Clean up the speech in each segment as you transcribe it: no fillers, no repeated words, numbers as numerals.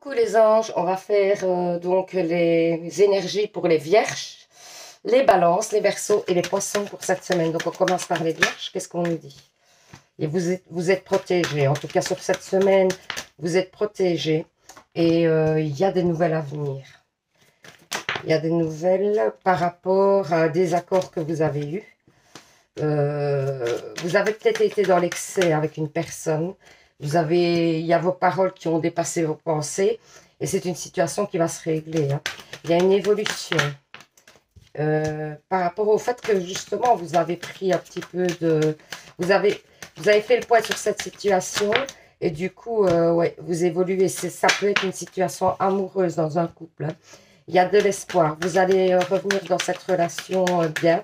Coucou les anges, on va faire donc les énergies pour les vierges, les balances, les verseaux et les poissons pour cette semaine. Donc on commence par les vierges, qu'est-ce qu'on nous dit? Et vous êtes protégés, en tout cas sur cette semaine, vous êtes protégés et il y a des nouvelles à venir. Il y a des nouvelles par rapport à des accords que vous avez eus. Vous avez peut-être été dans l'excès avec une personne. Il y a vos paroles qui ont dépassé vos pensées et c'est une situation qui va se régler. Hein. Il y a une évolution par rapport au fait que justement vous avez pris un petit peu de... Vous avez fait le point sur cette situation et du coup, ouais, vous évoluez. Ça peut être une situation amoureuse dans un couple. Hein. Il y a de l'espoir. Vous allez revenir dans cette relation bien.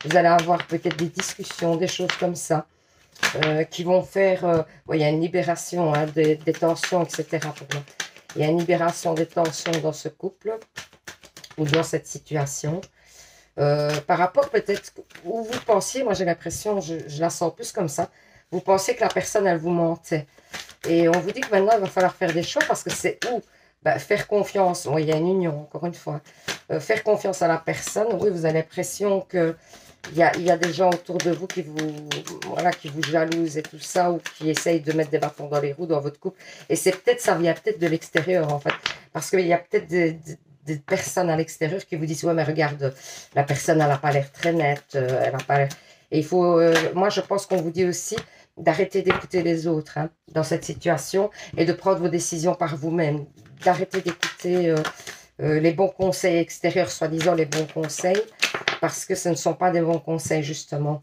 Vous allez avoir peut-être des discussions, des choses comme ça. Qui vont faire... ouais, il y a une libération hein, des tensions, etc. Pour moi. Il y a une libération des tensions dans ce couple ou dans cette situation. Par rapport peut-être où vous pensiez, moi j'ai l'impression, je la sens plus comme ça, vous pensez que la personne, elle vous mentait. Et on vous dit que maintenant, il va falloir faire des choix parce que c'est où faire confiance. Oui, il y a une union, encore une fois. Faire confiance à la personne. Oui, vous avez l'impression que il y a des gens autour de vous qui vous jalousent et tout ça, ou qui essayent de mettre des bâtons dans les roues dans votre couple. Et c'est peut-être, ça vient peut-être de l'extérieur, en fait. Parce qu'il y a peut-être des personnes à l'extérieur qui vous disent, ouais, mais regarde, la personne, elle n'a pas l'air très nette, elle n'a pas l'air... Et il faut, moi, je pense qu'on vous dit aussi d'arrêter d'écouter les autres hein, dans cette situation et de prendre vos décisions par vous-même. D'arrêter d'écouter les bons conseils extérieurs, soi-disant les bons conseils, parce que ce ne sont pas des bons conseils, justement.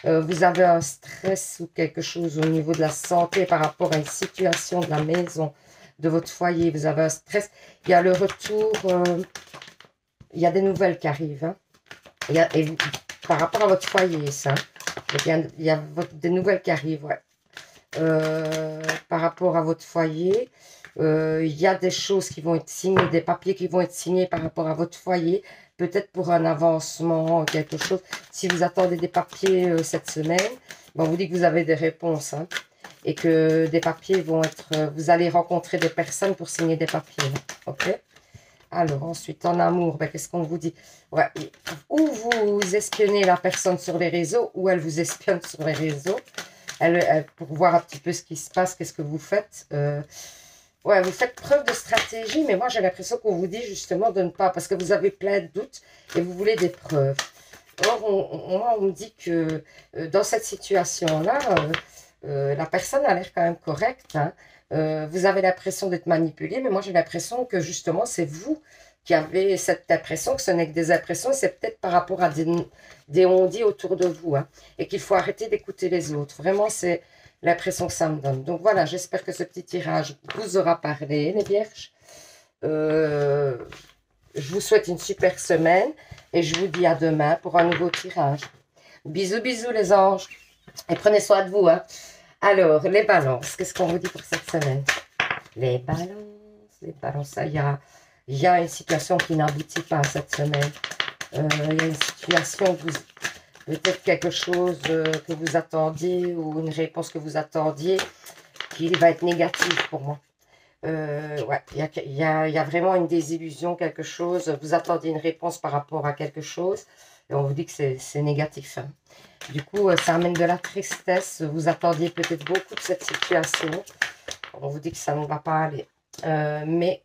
Vous avez un stress ou quelque chose au niveau de la santé par rapport à une situation de la maison, de votre foyer. Vous avez un stress. Il y a le retour, il y a des nouvelles qui arrivent. Hein. Par rapport à votre foyer, ça. Il y a des nouvelles qui arrivent, ouais. Par rapport à votre foyer, il y a des choses qui vont être signées, des papiers qui vont être signés par rapport à votre foyer, peut-être pour un avancement, quelque chose. Si vous attendez des papiers cette semaine, on vous dit que vous avez des réponses, hein, et que des papiers vont être... vous allez rencontrer des personnes pour signer des papiers, ok? Alors, ensuite, en amour, qu'est-ce qu'on vous dit? Ouais, ou vous espionnez la personne sur les réseaux, ou elle vous espionne sur les réseaux, pour voir un petit peu ce qui se passe, qu'est-ce que vous faites. Ouais, vous faites preuve de stratégie, mais moi, j'ai l'impression qu'on vous dit justement de ne pas, parce que vous avez plein de doutes et vous voulez des preuves. Or, moi, on me dit que dans cette situation-là, la personne a l'air quand même correcte, hein. Vous avez l'impression d'être manipulé, mais moi j'ai l'impression que justement c'est vous qui avez cette impression, que ce n'est que des impressions, c'est peut-être par rapport à des on-dit autour de vous, hein, et qu'il faut arrêter d'écouter les autres. Vraiment, c'est l'impression que ça me donne. Donc voilà, j'espère que ce petit tirage vous aura parlé, les vierges. Je vous souhaite une super semaine et je vous dis à demain pour un nouveau tirage. Bisous, bisous les anges et prenez soin de vous, hein. Alors, les balances, qu'est-ce qu'on vous dit pour cette semaine? Les balances, il y a une situation qui n'aboutit pas cette semaine. Il y a une situation, peut-être quelque chose que vous attendiez ou une réponse que vous attendiez qui va être négative pour moi. Ouais, il y a vraiment une désillusion, quelque chose. Vous attendiez une réponse par rapport à quelque chose et on vous dit que c'est négatif. Hein. Du coup, ça amène de la tristesse. Vous attendiez peut-être beaucoup de cette situation. On vous dit que ça ne va pas aller. Mais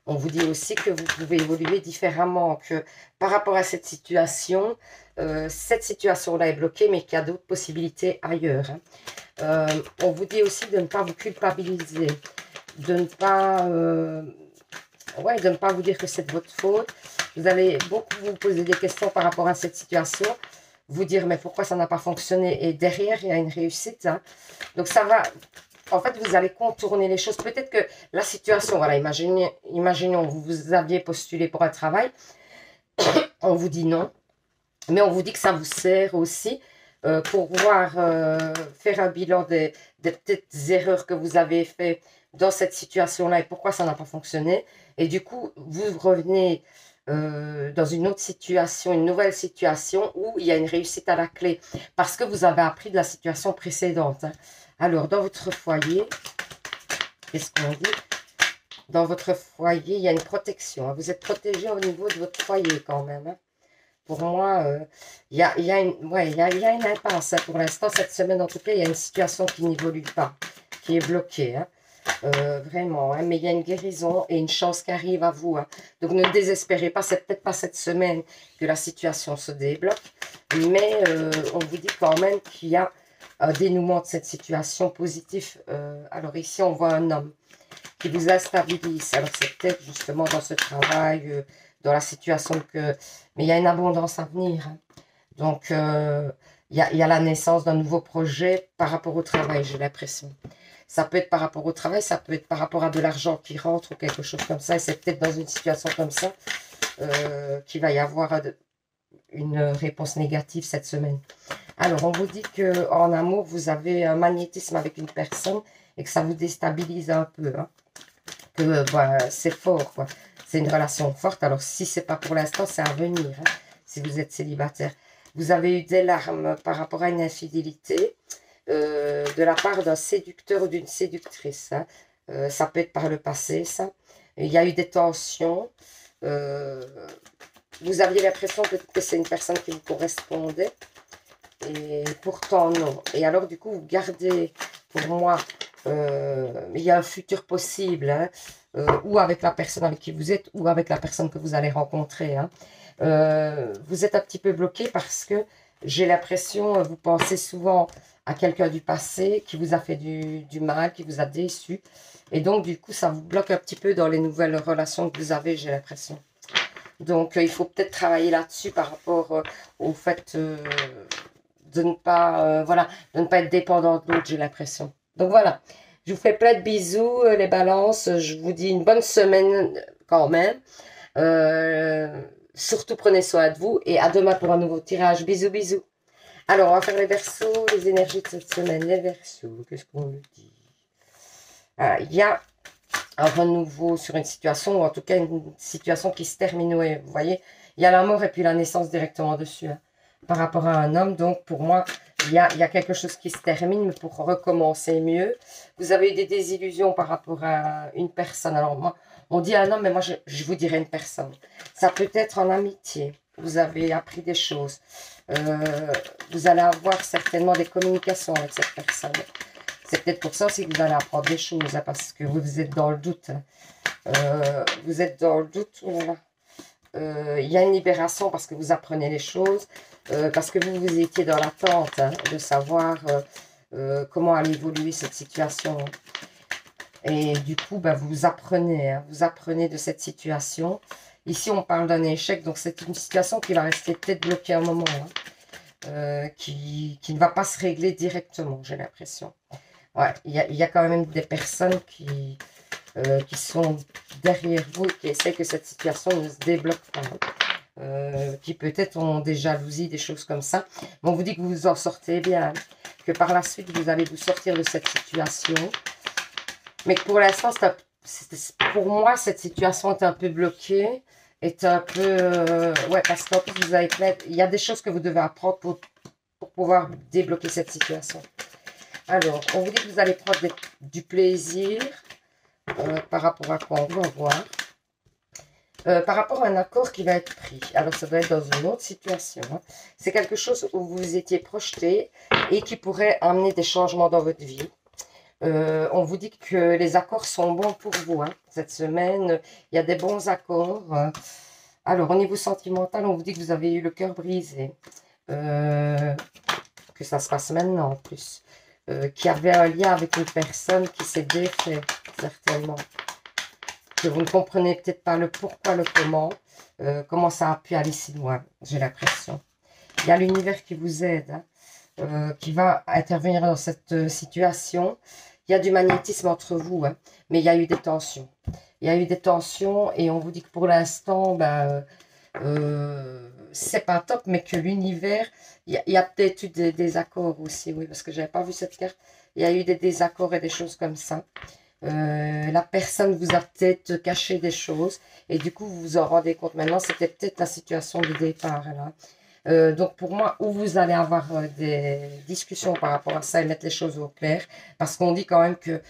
on vous dit aussi que vous pouvez évoluer différemment. Que par rapport à cette situation-là est bloquée, mais qu'il y a d'autres possibilités ailleurs. Hein. On vous dit aussi de ne pas vous culpabiliser. De ne pas... ouais, de ne pas vous dire que c'est de votre faute. Vous allez beaucoup vous poser des questions par rapport à cette situation. Vous dire, mais pourquoi ça n'a pas fonctionné? Et derrière, il y a une réussite. Hein. Donc, ça va... En fait, vous allez contourner les choses. Peut-être que la situation, voilà, imaginons, vous aviez postulé pour un travail. On vous dit non. Mais on vous dit que ça vous sert aussi pour voir, faire un bilan des petites erreurs que vous avez faites dans cette situation-là et pourquoi ça n'a pas fonctionné. Et du coup, vous revenez dans une autre situation, une nouvelle situation où il y a une réussite à la clé parce que vous avez appris de la situation précédente. Hein. Alors, dans votre foyer, qu'est-ce qu'on dit? dans votre foyer, il y a une protection. Hein. Vous êtes protégé au niveau de votre foyer quand même. Hein. Pour moi, il y a une impasse. Hein. Pour l'instant, cette semaine, en tout cas, il y a une situation qui n'évolue pas, qui est bloquée. Hein. Vraiment, hein, mais il y a une guérison et une chance qui arrive à vous. Hein. Donc ne désespérez pas, c'est peut-être pas cette semaine que la situation se débloque, mais on vous dit quand même qu'il y a un dénouement de cette situation positif. Alors ici, on voit un homme qui vous instabilise. Alors c'est peut-être justement dans ce travail, dans la situation que... Mais il y a une abondance à venir. Hein. Donc il y a la naissance d'un nouveau projet par rapport au travail, j'ai l'impression. Ça peut être par rapport au travail, ça peut être par rapport à de l'argent qui rentre ou quelque chose comme ça. Et c'est peut-être dans une situation comme ça qu'il va y avoir une réponse négative cette semaine. Alors, on vous dit qu'en amour, vous avez un magnétisme avec une personne et que ça vous déstabilise un peu. Hein. Que c'est fort, quoi. C'est une relation forte. Alors, si c'est pas pour l'instant, c'est à venir. Hein, si vous êtes célibataire. Vous avez eu des larmes par rapport à une infidélité. De la part d'un séducteur ou d'une séductrice. Hein. Ça peut être par le passé, ça. Il y a eu des tensions. Vous aviez l'impression que c'est une personne qui vous correspondait. Et pourtant, non. Et alors, du coup, vous gardez, pour moi, il y a un futur possible. Hein, ou avec la personne avec qui vous êtes, ou avec la personne que vous allez rencontrer. Hein. Vous êtes un petit peu bloqué parce que j'ai l'impression, vous pensez souvent à quelqu'un du passé qui vous a fait du mal, qui vous a déçu. Et donc, du coup, ça vous bloque un petit peu dans les nouvelles relations que vous avez, j'ai l'impression. Donc, il faut peut-être travailler là-dessus par rapport au fait de ne pas, voilà, de ne pas être dépendant de l'autre, j'ai l'impression. Donc, voilà. Je vous fais plein de bisous, les balances. Je vous dis une bonne semaine quand même. Surtout, prenez soin de vous. Et à demain pour un nouveau tirage. Bisous, bisous. Alors, on va faire les Verseaux, les énergies de cette semaine. Les Verseaux, qu'est-ce qu'on nous dit? Il y a un renouveau sur une situation, ou en tout cas une situation qui se termine. Ouais, vous voyez, il y a la mort et puis la naissance directement dessus. Hein, par rapport à un homme, donc pour moi, il y a quelque chose qui se termine, mais pour recommencer mieux. Vous avez eu des désillusions par rapport à une personne. Alors moi, on dit un homme, mais moi je vous dirais une personne. Ça peut être en amitié. Vous avez appris des choses. Vous allez avoir certainement des communications avec cette personne. C'est peut-être pour ça aussi que vous allez apprendre des choses, hein, parce que vous êtes dans le doute. Hein. Vous êtes dans le doute. Voilà. Il y a une libération parce que vous apprenez les choses, parce que vous étiez dans l'attente hein, de savoir comment allait évoluer cette situation. Et du coup, vous apprenez, hein, vous apprenez de cette situation. Ici, on parle d'un échec, donc c'est une situation qui va rester peut-être bloquée un moment, hein, qui ne va pas se régler directement, j'ai l'impression. Ouais, il y a quand même des personnes qui sont derrière vous et qui essaient que cette situation ne se débloque pas. Qui peut-être ont des jalousies, des choses comme ça. Mais on vous dit que vous vous en sortez bien, que par la suite, vous allez vous sortir de cette situation. Mais que pour l'instant, pour moi, cette situation est un peu bloquée, est un peu... ouais, parce qu'en plus, vous avez il y a des choses que vous devez apprendre pour pouvoir débloquer cette situation. Alors, on vous dit que vous allez prendre du plaisir par rapport à quoi on va voir. Par rapport à un accord qui va être pris. Alors, ça doit être dans une autre situation. Hein. C'est quelque chose où vous étiez projeté et qui pourrait amener des changements dans votre vie. On vous dit que les accords sont bons pour vous. Hein. Cette semaine, il y a des bons accords. Alors, au niveau sentimental, on vous dit que vous avez eu le cœur brisé. Que ça se passe maintenant en plus. Qu'il y avait un lien avec une personne qui s'est défait, certainement. Que vous ne comprenez peut-être pas le pourquoi, le comment ça a pu aller si loin, j'ai l'impression. Il y a l'univers qui vous aide, hein, qui va intervenir dans cette situation. Il y a du magnétisme entre vous, hein, mais il y a eu des tensions. Il y a eu des tensions et on vous dit que pour l'instant, c'est pas top, mais que l'univers, il y a peut-être eu des désaccords aussi, oui, parce que j'avais pas vu cette carte. Il y a eu des désaccords et des choses comme ça. La personne vous a peut-être caché des choses et du coup vous vous en rendez compte maintenant. C'était peut-être la situation du départ là. Donc pour moi, où vous allez avoir des discussions par rapport à ça et mettre les choses au clair, parce qu'on dit quand même que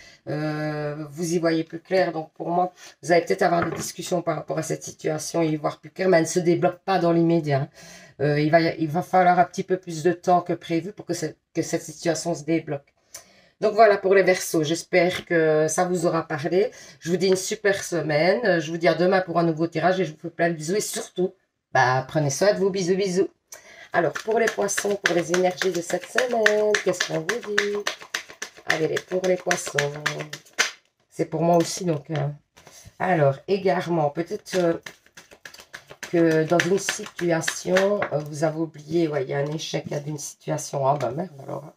vous y voyez plus clair. Donc pour moi, vous allez peut-être avoir des discussions par rapport à cette situation et y voir plus clair, mais elle ne se débloque pas dans l'immédiat. Il va falloir un petit peu plus de temps que prévu pour que cette situation se débloque. Donc voilà pour les Verseaux, j'espère que ça vous aura parlé. Je vous dis une super semaine, je vous dis à demain pour un nouveau tirage et je vous fais plein de bisous et surtout, bah, prenez soin de vous, bisous bisous. Alors pour les Poissons, pour les énergies de cette semaine, qu'est-ce qu'on vous dit? Allez, pour les Poissons, c'est pour moi aussi donc. Alors, égarement, peut-être que dans une situation, vous avez oublié, ouais, il y a un échec d'une situation, ah bah merde alors.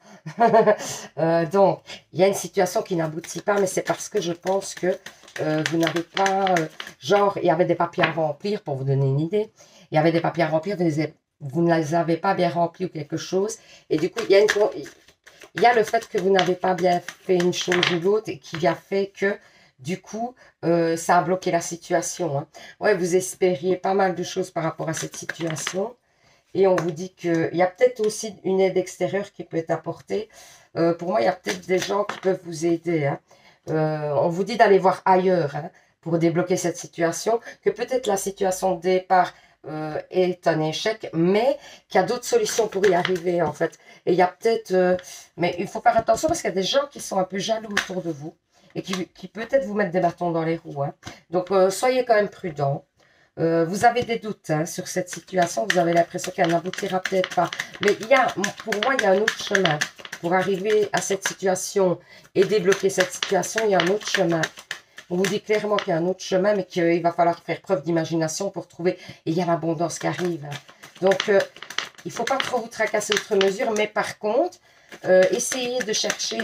Donc, il y a une situation qui n'aboutit pas, mais c'est parce que je pense que vous n'avez pas, genre, il y avait des papiers à remplir, pour vous donner une idée, il y avait des papiers à remplir, vous ne les avez pas bien remplis ou quelque chose, et du coup, il y a le fait que vous n'avez pas bien fait une chose ou l'autre, et qui a fait que, du coup, ça a bloqué la situation. Hein. Ouais, vous espériez pas mal de choses par rapport à cette situation. Et on vous dit qu'il y a peut-être aussi une aide extérieure qui peut être apportée. Pour moi, il y a peut-être des gens qui peuvent vous aider. Hein. On vous dit d'aller voir ailleurs hein, pour débloquer cette situation. Que peut-être la situation de départ est un échec, mais qu'il y a d'autres solutions pour y arriver en fait. Et il y a peut-être... mais il faut faire attention parce qu'il y a des gens qui sont un peu jaloux autour de vous et qui peut-être vous mettent des bâtons dans les roues. Hein. Donc, soyez quand même prudents. Vous avez des doutes hein, sur cette situation, vous avez l'impression qu'elle n'aboutira peut-être pas. Mais pour moi, il y a un autre chemin. Pour arriver à cette situation et débloquer cette situation, il y a un autre chemin. On vous dit clairement qu'il y a un autre chemin, mais qu'il va falloir faire preuve d'imagination pour trouver. Et il y a l'abondance qui arrive. Hein. Donc, il ne faut pas trop vous tracasser outre mesure, mais par contre, essayez de chercher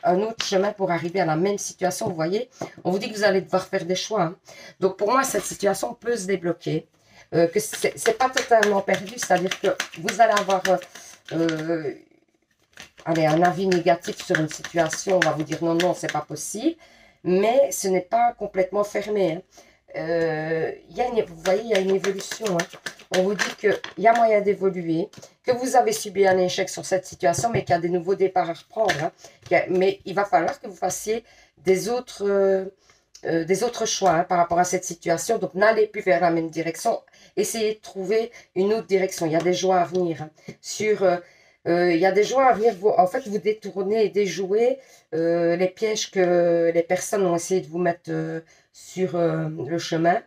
un autre chemin pour arriver à la même situation. Vous voyez, on vous dit que vous allez devoir faire des choix. Hein. Donc, pour moi, cette situation peut se débloquer. Que c'est pas totalement perdu, c'est-à-dire que vous allez avoir un avis négatif sur une situation. On va vous dire non, non, c'est pas possible. Mais ce n'est pas complètement fermé. Hein. Vous voyez, il y a une évolution. Hein. On vous dit qu'il y a moyen d'évoluer, que vous avez subi un échec sur cette situation, mais qu'il y a des nouveaux départs à reprendre. Hein. Mais il va falloir que vous fassiez des autres choix hein, par rapport à cette situation. Donc, n'allez plus vers la même direction. Essayez de trouver une autre direction. Il y a des joies à venir. Hein. Il y a des joies à venir. En fait, vous détournez et déjouez les pièges que les personnes ont essayé de vous mettre sur le chemin.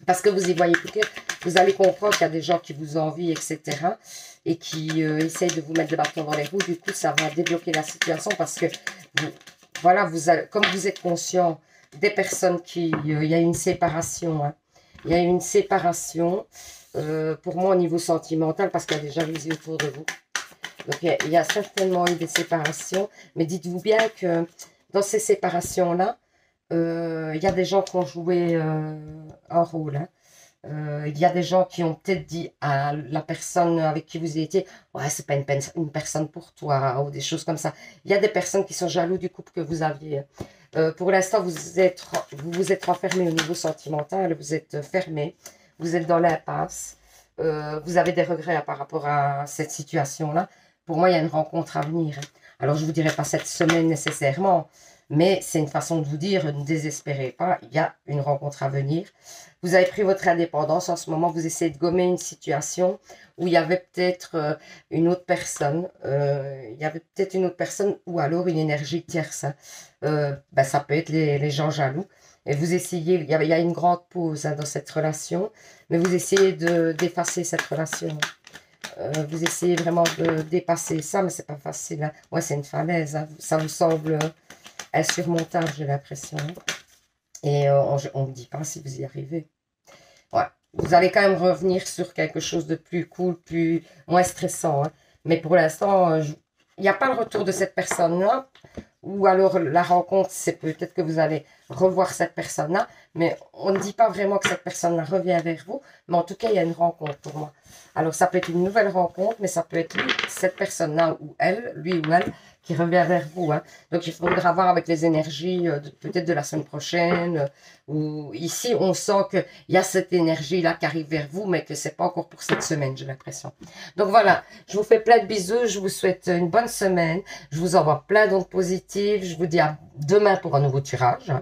Parce que vous y voyez plus clair, vous allez comprendre qu'il y a des gens qui vous envient, etc. Et qui essayent de vous mettre des bâtons dans les roues. Du coup, ça va débloquer la situation parce que, voilà, comme vous êtes conscient des personnes il y a une séparation. Hein. Il y a une séparation, pour moi, au niveau sentimental, parce qu'il y a des jalousies autour de vous. Donc, il y a certainement eu des séparations. Mais dites-vous bien que dans ces séparations-là, il y a des gens qui ont joué un rôle. Hein. Il y a des gens qui ont peut-être dit à la personne avec qui vous étiez, ouais, c'est pas une personne pour toi, ou des choses comme ça. Il y a des personnes qui sont jaloux du couple que vous aviez. Pour l'instant, vous vous êtes renfermé au niveau sentimental, vous êtes fermé, vous êtes dans l'impasse. Vous avez des regrets par rapport à cette situation-là. Pour moi, il y a une rencontre à venir. Hein. Alors, je ne vous dirai pas cette semaine nécessairement, mais c'est une façon de vous dire, ne désespérez pas, il y a une rencontre à venir. Vous avez pris votre indépendance, en ce moment, vous essayez de gommer une situation où il y avait peut-être une autre personne, ou alors une énergie tierce. Hein. Ça peut être les gens jaloux. Et vous essayez, il y a une grande pause hein, dans cette relation, mais vous essayez d'effacer cette relation. Vous essayez vraiment de dépasser ça, mais c'est pas facile. Hein. Ouais, c'est une falaise. Hein. Ça vous semble insurmontable, j'ai l'impression. Et on ne dit pas si vous y arrivez. Ouais. Vous allez quand même revenir sur quelque chose de plus cool, moins stressant. Hein. Mais pour l'instant, il n'y a pas le retour de cette personne-là. Ou alors la rencontre, c'est peut-être que vous allez revoir cette personne-là, mais on ne dit pas vraiment que cette personne-là revient vers vous, mais en tout cas, il y a une rencontre pour moi. Alors, ça peut être une nouvelle rencontre, mais ça peut être lui, cette personne-là, ou elle, lui ou elle, qui revient vers vous. Hein. Donc, il faudra voir avec les énergies, peut-être de la semaine prochaine, ou ici, on sent qu'il y a cette énergie-là qui arrive vers vous, mais que c'est pas encore pour cette semaine, j'ai l'impression. Donc, voilà, je vous fais plein de bisous, je vous souhaite une bonne semaine, je vous envoie plein d'ondes positives, je vous dis à demain pour un nouveau tirage.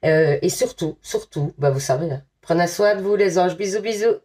Et surtout, ben, vous savez, hein, prenez soin de vous les anges, bisous, bisous.